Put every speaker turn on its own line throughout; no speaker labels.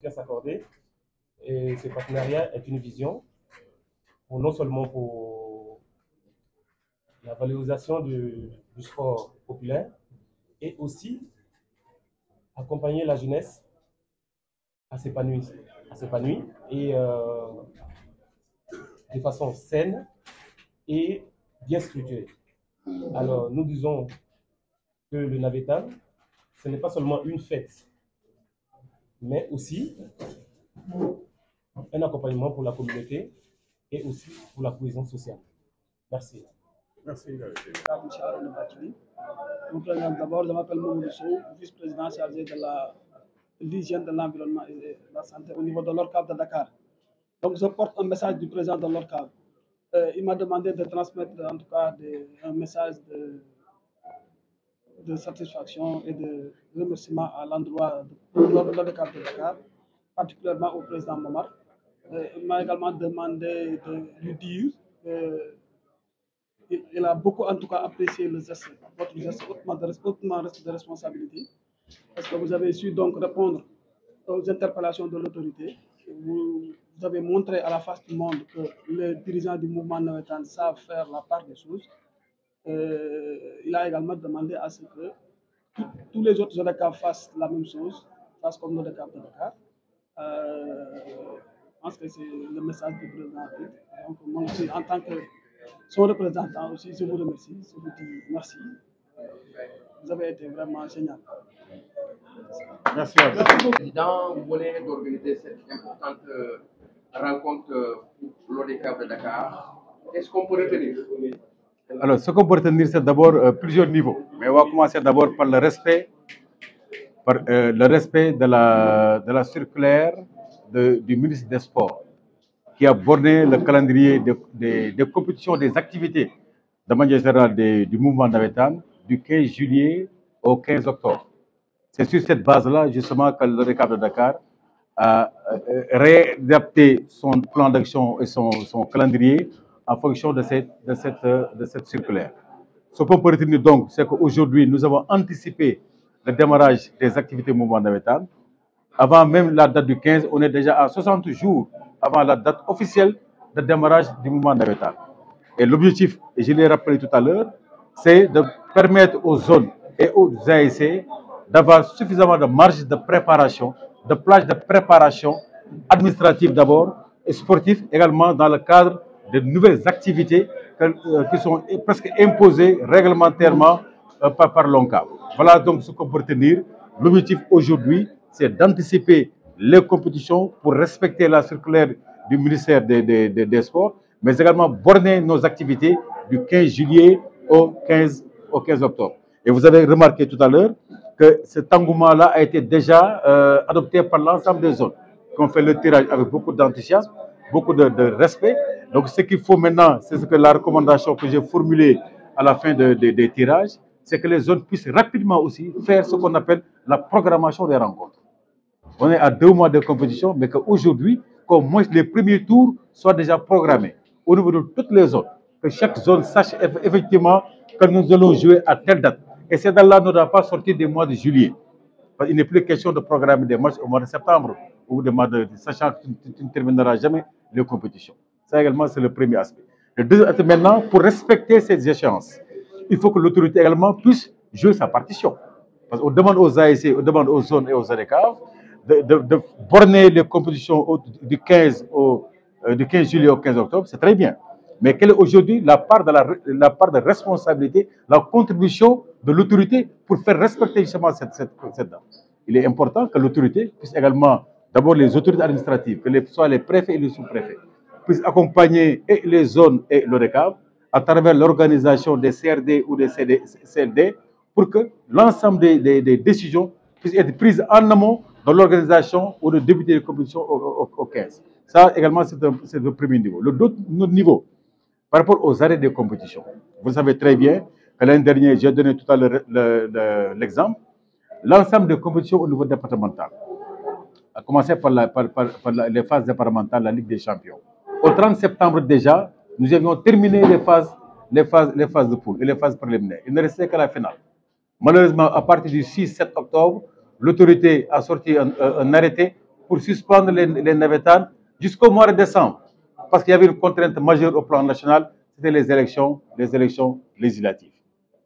chacun s'accorder. Et ce partenariat est une vision, non seulement pour la valorisation du sport populaire, et aussi accompagner la jeunesse à s'épanouir et de façon saine et bien structurée. Alors, nous disons que le Navétane, ce n'est pas seulement une fête, mais aussi un accompagnement pour la communauté et aussi pour la cohésion sociale. Merci.
Merci. D'abord, je m'appelle Mamoudou Sow, vice-président chargé de l'hygiène de l'environnement et de la santé au niveau de l'ORCAV de Dakar. Donc, je porte un message du président de l'ORCAV. Il m'a demandé de transmettre en tout cas un message de satisfaction et de remerciement à l'endroit de l'ORCAV de Dakar, particulièrement au président Momar. Il m'a également demandé de lui dire qu'il a beaucoup en tout cas apprécié le geste, votre geste hautement de responsabilité, parce que vous avez su donc répondre aux interpellations de l'autorité. Vous avez montré à la face du monde que les dirigeants du mouvement Navétane savent faire la part des choses. Il a également demandé à ce que tous les autres ODCAV fassent la même chose, fassent comme l'ODCAV de Dakar. Je pense que c'est le message du président. Donc, moi aussi, en tant que son représentant aussi, je vous remercie, je vous dis merci. Vous avez été vraiment génial.
Merci. Président, vous venez d'organiser cette importante rencontre pour l'ODCAV de Dakar. Qu'est-ce qu'on peut retenir?
Alors, ce qu'on peut retenir, c'est d'abord plusieurs niveaux. Mais on va commencer d'abord par le respect, de la circulaire du ministre des Sports, qui a borné le calendrier des compétitions, des activités de manière générale du mouvement Navétane du 15 juillet au 15 octobre. C'est sur cette base-là, justement, que l'ODCAV de Dakar a réadapté son plan d'action et son calendrier en fonction de cette circulaire. Ce qu'on peut retenir donc, c'est qu'aujourd'hui, nous avons anticipé le démarrage des activités mouvement Navétane. Avant même la date du 15, on est déjà à 60 jours avant la date officielle de démarrage du mouvement Navétane. Et l'objectif, et je l'ai rappelé tout à l'heure, c'est de permettre aux zones et aux ASC d'avoir suffisamment de marge de préparation, de plage de préparation administrative d'abord et sportive également dans le cadre de nouvelles activités qui sont presque imposées réglementairement par l'ONCAV. Voilà donc ce qu'on peut retenir. L'objectif aujourd'hui, c'est d'anticiper les compétitions pour respecter la circulaire du ministère des Sports, mais également borner nos activités du 15 juillet au 15 octobre. Et vous avez remarqué tout à l'heure que cet engouement-là a été déjà adopté par l'ensemble des zones, qui ont fait le tirage avec beaucoup d'enthousiasme, beaucoup de respect. Donc ce qu'il faut maintenant, c'est ce que la recommandation que j'ai formulée à la fin des tirages, c'est que les zones puissent rapidement aussi faire ce qu'on appelle la programmation des rencontres. On est à 2 mois de compétition, mais qu'aujourd'hui, qu'au moins les premiers tours soient déjà programmés au niveau de toutes les zones. Que chaque zone sache effectivement que nous allons jouer à telle date. Et ces dates-là ne doivent pas sortir des mois de juillet. Il n'est plus question de programmer des matchs au mois de septembre ou des mois sachant que tu ne termineras jamais les compétitions. Ça également, c'est le premier aspect. Le deuxième aspect, maintenant, pour respecter ces échéances, il faut que l'autorité également puisse jouer sa partition. Parce qu'on demande aux ASC, on demande aux zones et aux ODCAV de borner les compétitions du 15 juillet au 15 octobre, c'est très bien. Mais quelle est aujourd'hui la part de responsabilité, la contribution de l'autorité pour faire respecter justement cette date? Il est important que l'autorité puisse également, d'abord les autorités administratives, que ce soit les préfets et les sous-préfets, puissent accompagner et les zones et l'ODCAV à travers l'organisation des CRD ou des CLD pour que l'ensemble des décisions puissent être prises en amont de l'organisation ou de débuter les compétitions au 15. Ça également, c'est le premier niveau. L'autre niveau, par rapport aux arrêts des compétitions, vous savez très bien que l'année dernière, j'ai donné tout à l'heure l'exemple, l'ensemble des compétitions au niveau départemental, à commencer par les phases départementales, la Ligue des Champions. Au 30 septembre déjà, nous avions terminé les phases de poule et les phases préliminaires. Il ne restait que la finale. Malheureusement, à partir du 6-7 octobre, l'autorité a sorti un arrêté pour suspendre les navétanes jusqu'au mois de décembre. Parce qu'il y avait une contrainte majeure au plan national, c'était les élections législatives.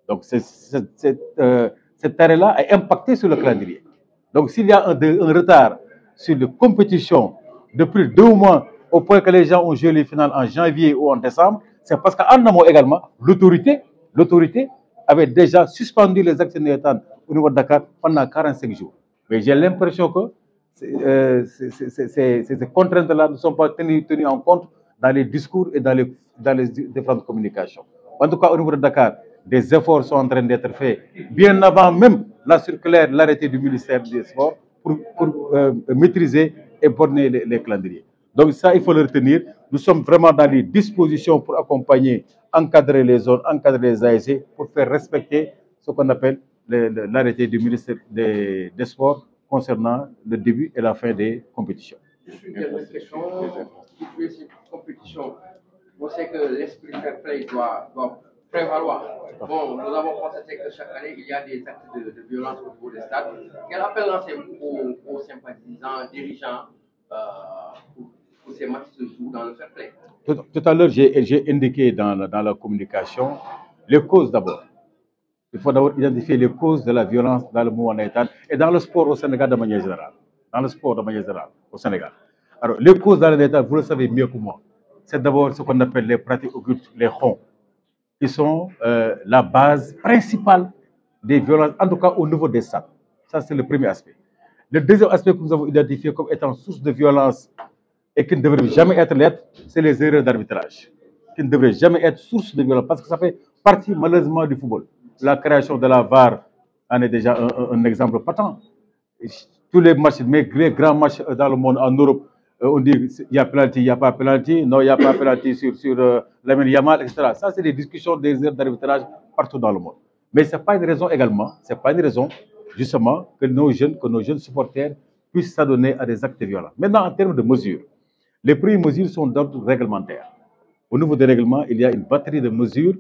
Donc cet arrêt-là a impacté sur le calendrier. Donc s'il y a un retard sur les compétitions de plus de 2 mois, au point que les gens ont joué les finales en janvier ou en décembre, c'est parce qu'en amont également, l'autorité avait déjà suspendu les actions navétanes au niveau de Dakar pendant 45 jours. Mais j'ai l'impression que ces contraintes-là ne sont pas tenues en compte dans les discours et dans les différentes communications. En tout cas, au niveau de Dakar, des efforts sont en train d'être faits, bien avant même la circulaire, l'arrêté du ministère des Sports, pour maîtriser et borner les calendriers. Donc ça, il faut le retenir. Nous sommes vraiment dans les dispositions pour accompagner, encadrer les zones, encadrer les ASC, pour faire respecter ce qu'on appelle l'arrêté du ministère des Sports concernant le début et la fin des compétitions.
Juste une dernière question. Situer ces compétitions, on sait que l'esprit fair play doit prévaloir. Bon, nous avons constaté que chaque année, il y a des actes de violence au niveau des stades. Quel appel lancez-vous aux sympathisants, dirigeants pour ces matchs se jouent dans le fair play?
Tout à l'heure, j'ai indiqué dans la communication les causes d'abord. Il faut d'abord identifier les causes de la violence dans le mouvement navétane et dans le sport au Sénégal de manière générale. Dans le sport de manière générale au Sénégal. Alors, les causes dans le navétane, vous le savez mieux que moi. C'est d'abord ce qu'on appelle les pratiques occultes, les ronds, qui sont la base principale des violences, en tout cas au niveau des stades. Ça, c'est le premier aspect. Le deuxième aspect que nous avons identifié comme étant source de violence et qui ne devrait jamais être l'être, c'est les erreurs d'arbitrage. Qui ne devraient jamais être source de violence, parce que ça fait partie malheureusement du football. La création de la VAR en est déjà un exemple patent. Tous les matchs, les grands matchs dans le monde, en Europe, on dit il y a penalty, il n'y a pas penalty, non, il n'y a pas penalty sur Lamine Yamal, etc. Ça, c'est des discussions, des erreurs d'arbitrage partout dans le monde. Mais ce n'est pas une raison également, ce n'est pas une raison justement que nos jeunes supporters puissent s'adonner à des actes violents. Maintenant, en termes de mesures, les premières mesures sont d'ordre réglementaire. Au niveau des règlements, il y a une batterie de mesures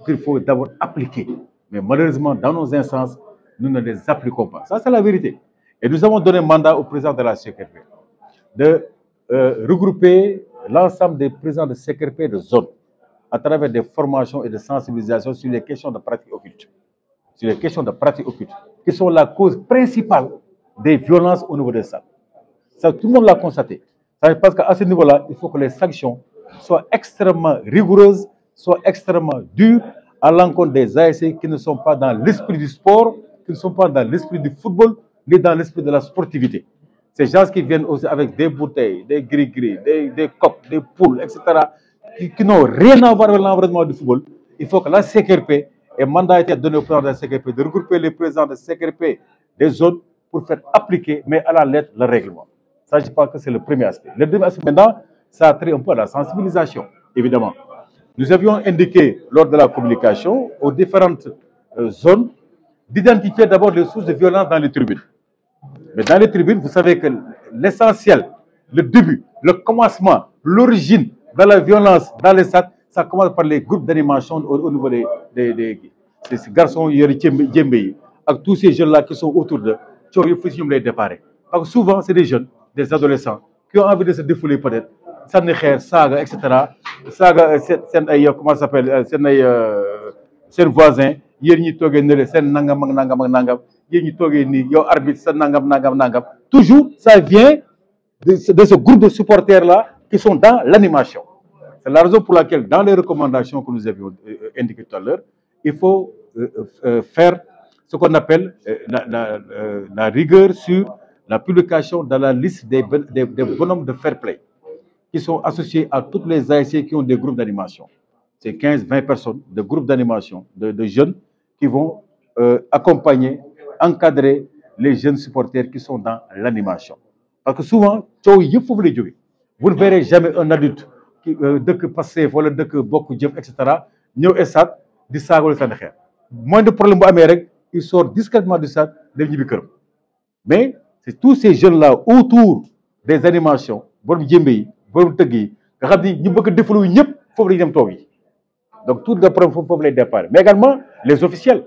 qu'il faut d'abord appliquer. Mais malheureusement, dans nos instances, nous ne les appliquons pas. Ça, c'est la vérité. Et nous avons donné mandat au président de la CRP de regrouper l'ensemble des présidents de CRP de zone à travers des formations et de sensibilisation sur les questions de pratiques occultes. Sur les questions de pratiques occultes, qui sont la cause principale des violences au niveau des stades. Ça, tout le monde l'a constaté. Parce qu'à ce niveau-là, il faut que les sanctions soient extrêmement rigoureuses, soient extrêmement dures à l'encontre des ASC qui ne sont pas dans l'esprit du sport, qui ne sont pas dans l'esprit du football, ni dans l'esprit de la sportivité. Ces gens qui viennent aussi avec des bouteilles, des gris-gris, des copes, des poules, etc., qui n'ont rien à voir avec l'environnement du football, il faut que la CRP, et mandat a été donné au président de la CRP, de regrouper les présidents de CRP des zones pour faire appliquer, mais à la lettre, le règlement. Ça, je pense que c'est le premier aspect. Le deuxième aspect, maintenant, ça a trait un peu à la sensibilisation, évidemment. Nous avions indiqué, lors de la communication, aux différentes zones, d'identifier d'abord les sources de violence dans les tribunes. Mais dans les tribunes, vous savez que l'essentiel, le début, le commencement, l'origine de la violence dans les stades, ça commence par les groupes d'animation au niveau des ces garçons, avec tous ces jeunes-là qui sont autour d'eux, qui ont les déparés. Parce que souvent, c'est des jeunes, des adolescents, qui ont envie de se défouler peut-être, saga, etc. Saga, comment ça s'appelle, c'est voisin, toujours, ça vient de ce groupe de supporters-là qui sont dans l'animation. C'est la raison pour laquelle, dans les recommandations que nous avions indiquées tout à l'heure, il faut faire ce qu'on appelle la rigueur sur la publication dans la liste des bonhommes de fair play qui sont associés à toutes les ASC qui ont des groupes d'animation. C'est 15-20 personnes de groupes d'animation, de jeunes qui vont accompagner, encadrer les jeunes supporters qui sont dans l'animation. Parce que souvent, vous ne verrez jamais un adulte qui passé, voilà, etc. Moins de problèmes, il sort discrètement du stade, mais c'est tous ces jeunes-là autour des animations, donc tout le problème, il faut les départs. Mais également les officiels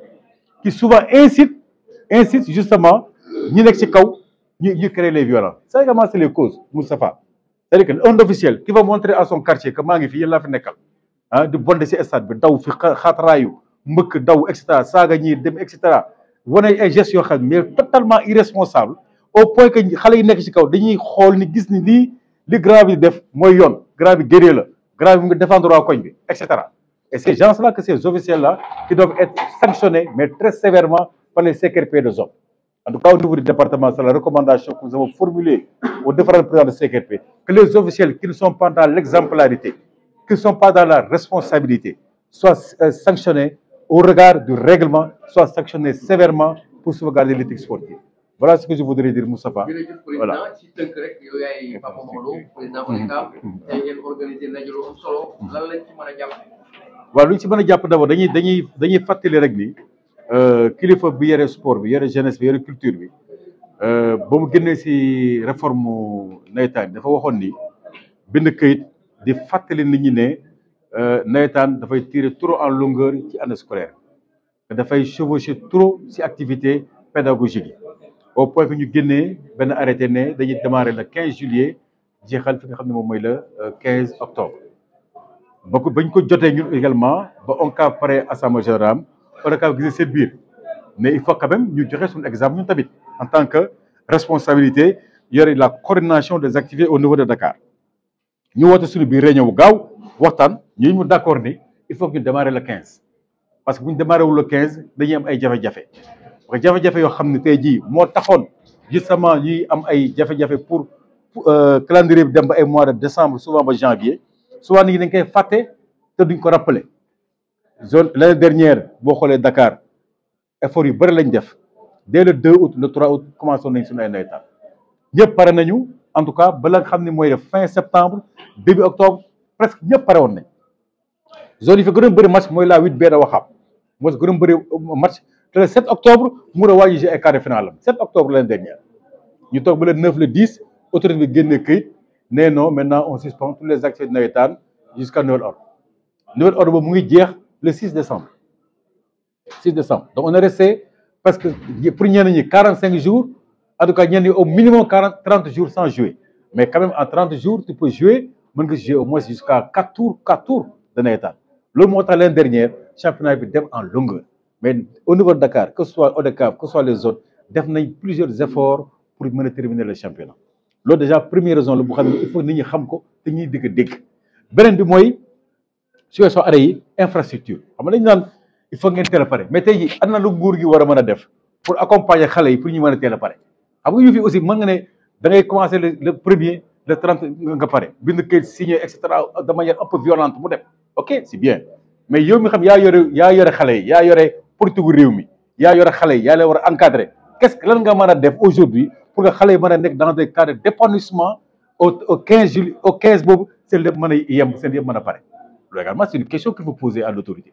qui souvent incitent justement ñi nekk ci kaw ñu créer les violences. Ça également c'est les causes, Moustapha. C'est-à-dire qu'un officiel qui va montrer à son quartier que maa ngi fi yéen laa fi nekkal ah di bonde si stade bi daw fi xaataraayu mbëkk daw et cetera saaga ñii dem et cetera wane ay gestes yoo xam mais totalement irresponsable au point que xale yi nekk ci kaw dañuy xool ni gis ni li grave yi def mooy yoon grave yi guerrier la grave yi nga défendre waa koñ bi et cetera. Et ces gens-là, que ces officiels-là, qui doivent être sanctionnés, mais très sévèrement par les CRP de zone. En tout cas, au niveau du département, c'est la recommandation que nous avons formulée aux différents présidents de CRP, que les officiels qui ne sont pas dans l'exemplarité, qui ne sont pas dans la responsabilité, soient sanctionnés au regard du règlement, soient sanctionnés sévèrement pour sauvegarder l'éthique sportive. Voilà ce que je voudrais dire, Moustapha.
Voilà. Si tënk rek yow yaay Papa Molo président ODCAV tey ngeen organisé ndaje lu am solo lan lañ ci mën a jàpp.
waaw lu ñu ci mën a jàpp d'abord dañuy fàttali rek ni kilifa bi yore sport bi yore jeunesse bi yore culture bi ba mu génnee si réforme nawetaan dafa waxoon ni bind këyit di fàttali nit ñi ne nawetaan dafay tirer trop en longueur ci année scolaire dafay chevaucher trop si activité pédagogique yi au point que ñu génnee benn arrêté ne dañuy démarrer le 15 juillet jeexal fi nga xam ne moom mooy le 15 octobre. bañ ko jotee ñun également ba ONCAV pare assemblée générale ONCAV gisee seen biir mais il faut quand même ñu joxe suñu exemple ñun tamit en tant que responsabilité yore la coordination des activités au niveau de Dakar ñu woote suñu biir réunion bu gaaw waxtaan ñu mu d'accord ni il faut que ñu démarrer le 15 parce que bu ñu démarrer wul le 15 dañuy am ay jafe-jafe parce que jafe-jafe yoo xam ne tey jii moo taxoon justement ñuy am ay jafe-jafe pour calendrier bi dem ba ay mois de décembre souvent ba janvier. souvent nit ñi dañ koy fàtte te duñ ko rappeler zone l'année dernière boo xoolee Dakar effort yu bëri lañ def dès le 2 août le 3 août commencé nañ suñu ay nawetaan ñëpp pare nañu en tout cas bala nga xam ne mooy fin septembre début octobre presque ñëpp pare woon nañ zone yi fi gën a bëri match mooy la 8B de Waxam moo si gën a bëri match te le 7 octobre mu a waaj ji ay quart de finale am 7 octobre l'année dernière ñu toog ba le 9 le 10 autorité bi génne këyit nee non maintenant on suspend toutes les activités de nawetaan jusqu'à nouvel ordre boobu mu ngi jeex le 6 décembre donc on est resté parce que pour ñenn ñi 45 jours en tout cas ñenn ñi au minimum 30 jours sans jouer mais quand même en 30 jours tu peux jouer mën nga jouer au moins jusqu'à 4 tours de nawetaan loolu moo tax l'année dernière championnat bi dem en longueur mais au niveau de Dakar que ce soit ODCAV que ce soit les zones def nañ plusieurs efforts pour mën a terminer le championnat. loolu déjà première raison la bu xam ne il faut nit ñi xam ko te ñuy dégg beneen bi mooy situation arrêt yi infrastructure xam nga dañu naan il faut ngeen teel a pare mais tey jii am na lu nguur gi war a mën a def pour accompagner xale yi pour ñu mën a teel a pare xam nga yu fi aussi mën nga ne da ngay commencer le premier le 30 nga pare bind kayit signé et cetera de manière un peu violente mu dem ok c'est bien mais yow mi xam yaa yore xale yi yaa yore politique réew mi yaa yore xale yi yaa leen war a encadrer qu'est-ce que lan nga mën a def aujourd'hui pour que xale yi mën a nekk dans des cas d'épanouissement au 15 juillet au 15 boobu seen lépp mën a yem seen yëpp mën a pare loolu également c'est une question qu'il faut poser à l'autorité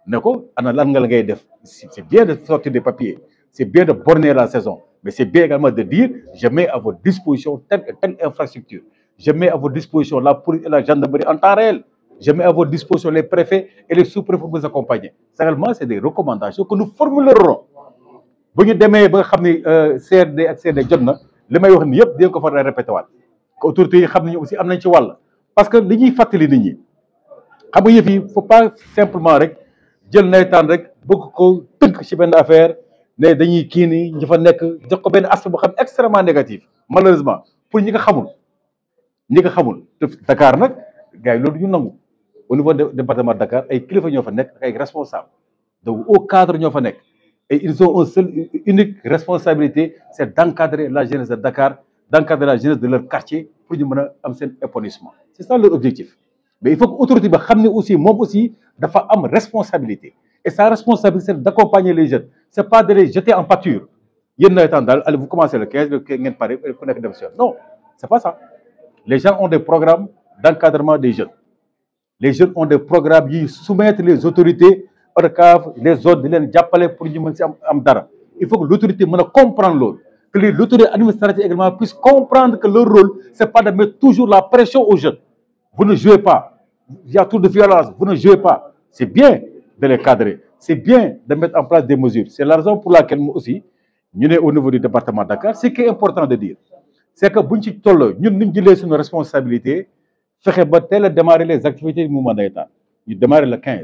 ne ko ana lan nga la ngay def c'est bien de sortir des papiers c'est bien de borner la saison mais c'est bien également de dire je mets à votre disposition telle et telle infrastructure je mets à votre disposition la police et la gendarmerie en temps réel je mets à votre disposition les préfets et les sous-préfets pour vous accompagner ça également c'est des recommandations que nous formulerons bu ñu demee ba nga xam ni CRD ak CRD jot na li may wax ni yëpp dinañ ko fa répété waat que autorités yi xam nañu aussi am nañ ci wàll parce que li ñuy fàttali nit ñi xam nga yëf yi faut pas simplement rek jël nawetaan rek bëgg ko tënk ci benn affaire ne dañuy kii ni ñu fa nekk jox ko benn aspect boo xam extrêmement négatif malheureusement pour ñi nga xamul te Dakar nag gars yi loolu ñu nangu au niveau du département de Dakar ay kilifa ñoo fa nekk ak ay responsable donc au cadre ñoo fa nekk et ils ont une unique responsabilité c'est d'encadrer la jeunesse de Dakar d'encadrer la jeunesse de leur quartier pour ñu mën a am seen épanouissement c'est ça leur objectif mais il faut que autorité ba xam ne aussi moom aussi dafa am responsabilité et sa responsabilité c'est d'accompagner les jeunes c'est pas de les jeter en pâture yéen nawetaan daal allez vous commencez le 15 ngeen pare ku nekk dem si yoon non c'est pas ça les gens ont des programmes d'encadrement des jeunes les jeunes ont des programmes yi soumettre les autorités ODCAV les autres di leen jàppale pour ñu mën si am dara il faut que l'autorité mën a comprendre loolu que l'autorité administrative également puisse comprendre que leur rôle c'est pas de mettre toujours la pression aux jeunes vous ne jouez pas il y a trop de violence vous ne jouez pas c'est bien de les cadrer c'est bien de mettre en place des mesures c'est la raison pour laquelle moi aussi ñu ne au niveau du département de Dakar. Ce qui est important de dire c'est que buñ ci tolloo ñun ñu jëlee suñu responsabilité fexe ba teel a démarrer les activités du mouvement navétane ñu démarrer le 15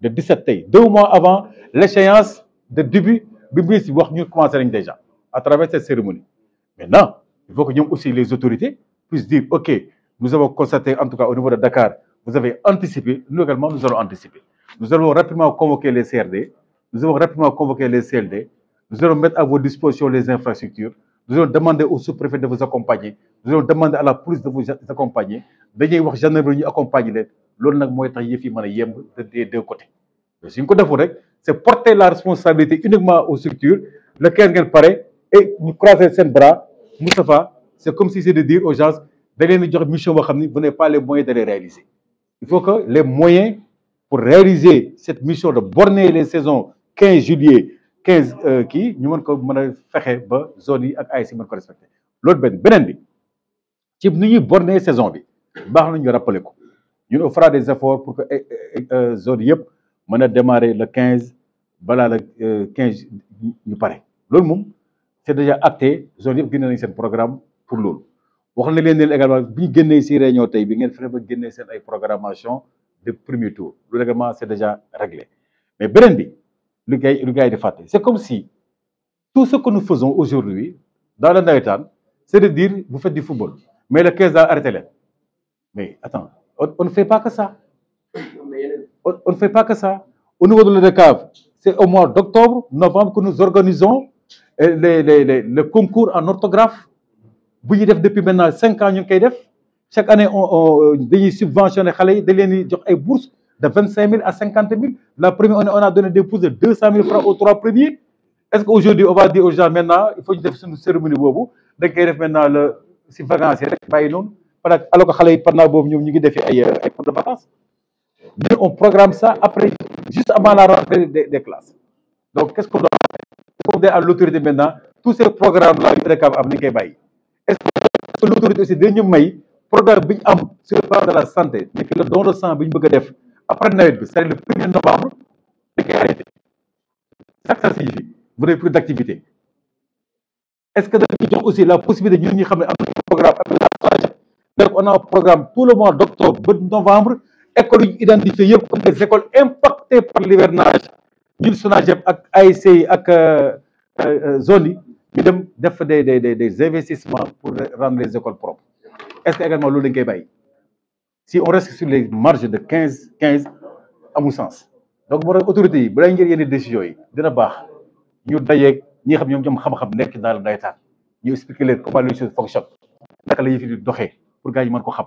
le 17 tey 2 mois avant l'échéance de début bi ministre bi wax ñu commencé nañ déjà à travers cette cérémonie. Maintenant il faut que ñoom aussi les autorités puissent dire ok nous avons constaté en tout cas au niveau de Dakar vous avez anticipé, nous également nous allons anticiper. Nous allons rapidement convoquer les CRD, nous allons rapidement convoquer les CLD, nous allons mettre à vos dispositions les infrastructures, nous allons demander au sous-préfet de vous accompagner, nous allons demander à la police de vous accompagner, dañuy wax gendarmerie ñu accompagner leen loolu nag mooy tax yëf yi mën a yemb des deux côtés. Mais suñ ko deful rek c'est porter la responsabilité uniquement aux structures le 15 ngeen pare et ñu croiser seen bras Moustapha c'est comme si c'est de dire aux gens da leen di jox mission boo xam ni vous n'avez pas les moyens de les réaliser. Il faut que les moyens pour réaliser cette mission de borner les saisons 15 juillet 15 kii ñu mën ko mën a fexe ba zone yi ak ASC mën ko respecter loolu beneen bi ci ni ñuy borner saison bi baax na ñu rappeler ko ñun on fera des efforts pour que zone yëpp mën a démarrer le 15 balaa le 15 ñu pare loolu moom c'est déjà acté zone yëpp génne nañ seen programme pour loolu. wax na leen également bi ñu génnee si réunion tey bi ngeen fexe ba génnee seen ay programmation de premier tour loolu également c'est déjà réglé mais beneen bi lu gars yi di fàtte c'est comme si tout ce que nous faisons aujourd'hui dans le navétane c'est de dire vous faites du football mais le 15 daal arrêtez leen mais attends on ne fait pas que ça on ne fait pas que ça au niveau de l'ODCAV c'est au mois d'octobre novembre que nous organisons le concours en orthographe bu ñuy def depuis maintenant 5 ans ñu ngi koy def chaque année on dañuy subventionné xale yi dañ leen di jox ay bourses de 25 000 à 50 000 la première année on a donné des bourses de 200 000 francs aux 3 premiers est-ce que aujourd'hui on va dire aux gens maintenant il faut ñu def suñu cérémonie boobu dañ koy def maintenant le si vacances yi rek bàyyi noonu parce que alors que xale yi pendant boobu ñoom ñu ngi defee ay cours de vacances mais on programme ça après juste avant la rentrée des classes donc qu'est-ce qu'on doit faire comme à l'autorité maintenant tous ces programmes là yu ODCAV am nañ koy bàyyi. Est-ce que l'autorité aussi dañu may programme bi ñu am sur le plan de la santé nekk le don de sang bi ñu bëgg a def après nawet bi c'est le 1er novembre dañ koy arrêté ça signifie vous n'avez plus d'activité. Est-ce que dañu jox aussi la possibilité ñun ñi xam ne am nañu programme avec la SONAGED donc on a un programme tout le mois d'octobre ba novembre écoles yu identifié yëpp comme des écoles impactées par l'hivernage ñun SONAGED ak ASC yi ak zone yi ñu dem def des investissements pour rendre les écoles propres est-ce que également loolu dañ koy bàyyi si on reste sur les marges de 15 amul sens donc moo tax autorités yi balaa ngeen yenn décisions yi dina baax ñu dajeeg ñi nga xam ñoom xam-xam nekk dans le navétane ñu expliquer leen comment les choses fonctionnent naka la yëf yi di doxee pour gars yi mën ko xam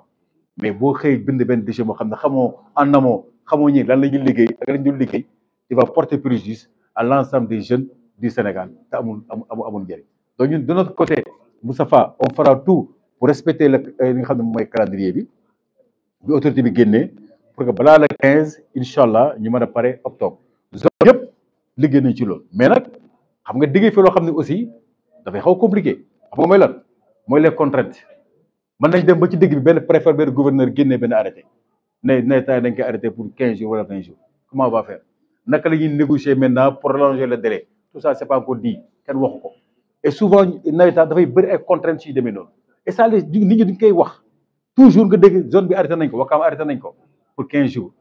mais boo xëy bind benn décision boo xam ne xamoo en amont xamoo ñi lan la ñuy liggéey ak lan la ñuy liggéey il va porter préjudice à l'ensemble des jeunes du Sénégal te amul njëriñ donc ñun de notre côté Moustapha on fera tout pour respecter li nga xam ne mooy calendrier bi autorité bi génnee pour que balaa la 15 incha allah ñu mën a pare octobre zone yëpp liggéey nañ ci loolu mais nag xam nga diggee fi loo xam ne aussi dafay xaw compliqué xam nga mooy lan mooy les contraintes mën nañ dem ba ci digg bi benn préfet benn gouverneur génnee benn arrêté ne tay dañ koy arrêté pour 15 jours wala 20 jours comment on va faire naka la ñuy négocier maintenant pour prolonger le délai tout ça c'est pas encore dit kenn waxu ko et souvent nawetaan dafay bëri ay contraintes yu demee noonu et ça les nit ñi duñ koy wax toujours nga dégg zone bi arrêté nañ ko Wakaam arrêté nañ ko pour 15 jours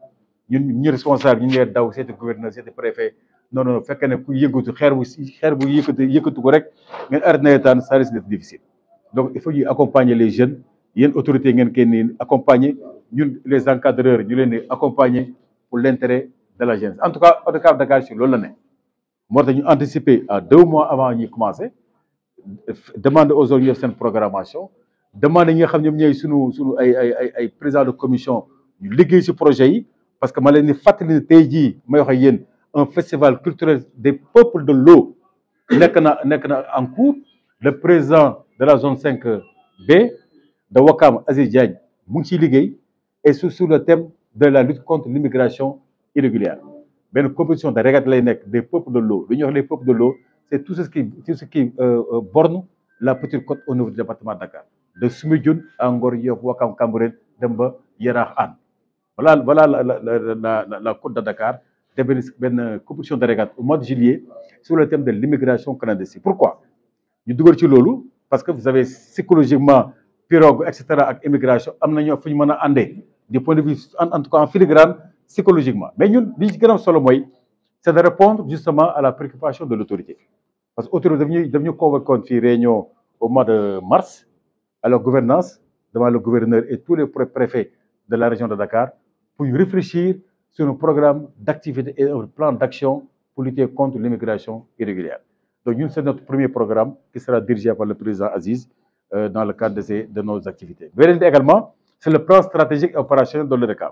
ñun ñu responsable ñu ngi daw seeti gouverneur seeti préfet non fekk ne ku yëngatu xeer bu yëkkatu ko rek ngeen arrêté nawetaan ça risque d'être difficile donc il faut ñuy accompagner les jeunes yéen autorités ngeen koy nii accompagner ñun les encadreurs ñu leen di accompagner pour l'intérêt de la jeunesse en tout cas ODCAV Dakar si loolu la ne moo tax ñu anticiper à 2 mois avant ñuy commencer demander aux zones ñu def seen programmation demander ñi nga xam ñoom ñooy sunu ay président de commission ñu liggéey ci projet yi parce que ma leen di fàttali ne tey jii may wax ak yéen un festival culturel des peuples de l'eau nekk na en cours le président de la zone 5B de Wakaam Aziz Diagne mu ngi ciy liggéey et sur le thème de la lutte contre l'immigration irrégulière benn compétition de régate lay nekk des peuples de l'eau lu ñuy wax les peuples de l'eau c'est tout ce qui borne la petite côte au niveau du département de Dakar de Soumbédioune à Ngor Yoff Ouakam Cambérène dem ba Yaraax Hann voilà la côte de Dakar une compétition de régate au mois de juillet sur le thème de l'immigration clandestine. Pourquoi? Nous devons ci loolu parce que vous avez psychologiquement pirogue etc. ak immigration am na ñoo fu ñu mën a àndee du point de vue en tout cas en filigrane psychologiquement mais ñun li ci gën a solo mooy c'est de répondre justement à la préoccupation de l'autorité parce que autorité daf ñu convoqué fii réunion au mois de mars à la gouvernance devant le gouverneur et tous les préfets de la région de Dakar pour réfléchir sur un programme d'activité et un plan d'action pour lutter contre l'immigration irrégulière. Donc, c'est notre premier programme qui sera dirigé par le président Aziz dans le cadre de nos activités. Également, c'est le plan stratégique et opérationnel de l'ODCAV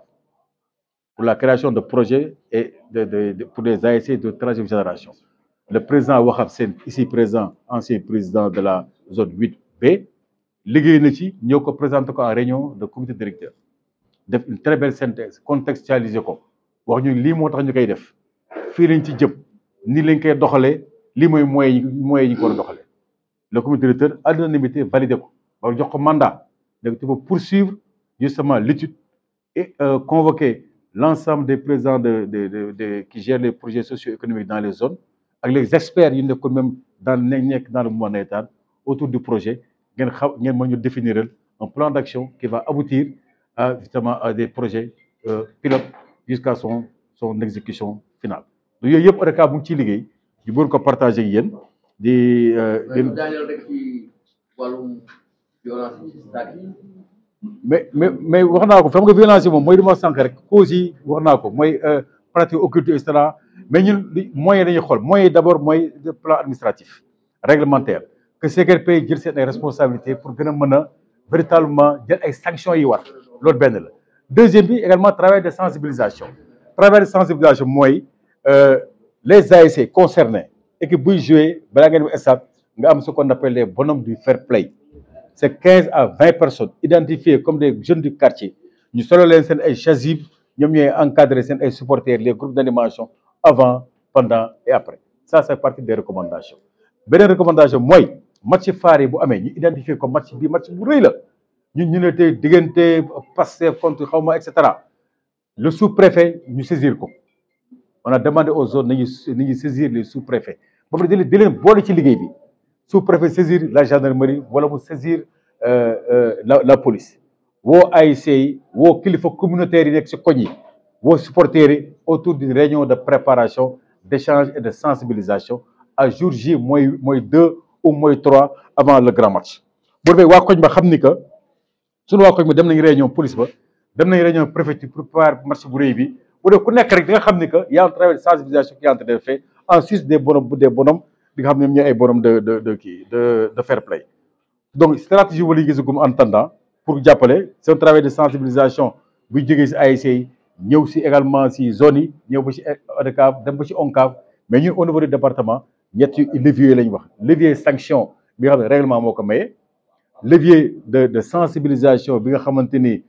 pour la création de projets et pour les ASC de troisième génération. Le président Wahab Sen, ici présent, ancien président de la zone 8B, liggéey na ci ñëw ko présenté ko en réunion de comité directeur def une très belle synthèse contextualiser ko wax ñu lii moo tax ñu koy def fii lañ ci jëm nii lañ koy doxalee lii mooy moyens yi ko war a doxalee le comité directeur à l'unanimité validé ko ba jox ko mandat donc il faut poursuivre justement l'étude et convoquer l'ensemble des présidents qui gèrent les projets socio-économiques dans les zones ak les experts yi nekkoon même dans le mouvement navétane autour du projet ngeen mën ñu définir un plan d'action qui va aboutir justement à des projets pilotes jusqu'à son exécution finale. Donc yooyu yëpp ODCAV mu ngi ciy liggéey ñu bëgg ko partager ak yéen di.
daaneel rek ci wàllum violence ci stade yi.
mais wax naa ko xam nga violence yi moom mooy li ma sànq rek causes yi wax naa ko mooy pratique occulte et cetera mais ñun moyens dañuy xool moyens d'abord mooy le plan administratif réglementaire. Que CRP jël seen ay responsabilités pour gën a mën a véritablement jël ay sanctions yi war loolu benn la. Deuxième bi également travail de sensibilisation mooy les ASC concernés équipe buy jouer balaa ngeen di stade nga am ce qu'on appelle les bonhommes du fair play c'est 15 à 20 personnes identifiées comme des jeunes du quartier ñu solo leen seen ay chasubles ñoom ñooy encadrer seen ay supporters les groupes d'animation avant pendant et après ça c'est partie des recommandations. Beneen recommandation mooy match phare yi bu amee ñu identifier ko match bu rëy la ñu ne tey diggante Pastef contre xawma et cetera le sous-préfet ñu saisir ko on a demandé aux zones nañu saisir les sous-préfets ba pare di leen boole ci liggéey bi sous-préfet saisir la gendarmerie wala mu saisir la police woo ASC yi woo kilifa communautaire yi nekk ci koñ yi woo supporters yi autour d'une réunion de préparation d'échange et de sensibilisation à jour J mooy 2 ou mooy 3 avant le grand match. bu defee waa koñ ba xam ni que sunu waa koñ ba dem nañ réunion police ba dem nañ réunion préfecture pour préparer match bu rëy bi bu dee ku nekk rek di nga xam ni que y a un travail de sensibilisation qui est en train de faire en sus des bonhommes di nga xam ne ñooy ay bonhommes de fair play. Donc stratégie wala yi gisagum en attendant pour jàppale c'est un travail de sensibilisation buy jógee si ASC yi ñëw si également si zones yi ñëw ba si ODCAV dem ba si ONCAV mais ñun au niveau du département. ñetti levier lañ wax levier sanction bi nga xam ne règlement moo ko maye levier de sensibilisation bi nga xamante ni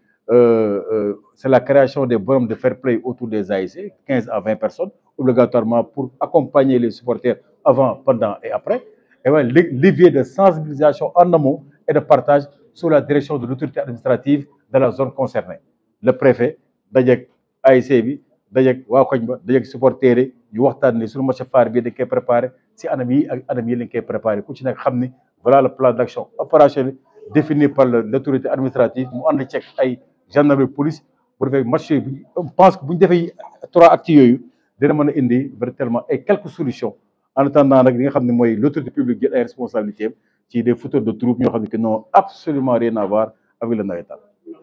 c'est la création des bonhommes de fair play autour des ASC 15 à 20 personnes obligatoirement pour accompagner les supporters avant pendant et après et voilà levier de sensibilisation en amont et de partage sous la direction de l'autorité administrative de la zone concernée le préfet dajeeg ASC bi dajeeg waa koñ ba dajeeg supporters yi ñu waxtaan ni suñu match phare bi dañ koy préparé si anam yi ak anam yi lañ koy préparé ku ci nekk xam ni voilà le plan d'action opérationnel défini par l'autorité administrative mu ànd ceeg ay gendarmerie police bu defee match yooyu on pense que bu ñu defee 3 actes yooyu dina mën a indi véritablement ay quelques solutions en attendant nag li nga xam ne mooy l'autorité publique jël ay responsabilités ci des fauteurs de troubles ñoo xam ne qui n'ont absolument rien à voir avec le navétane.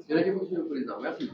Jërëjëf monsieur le président, merci.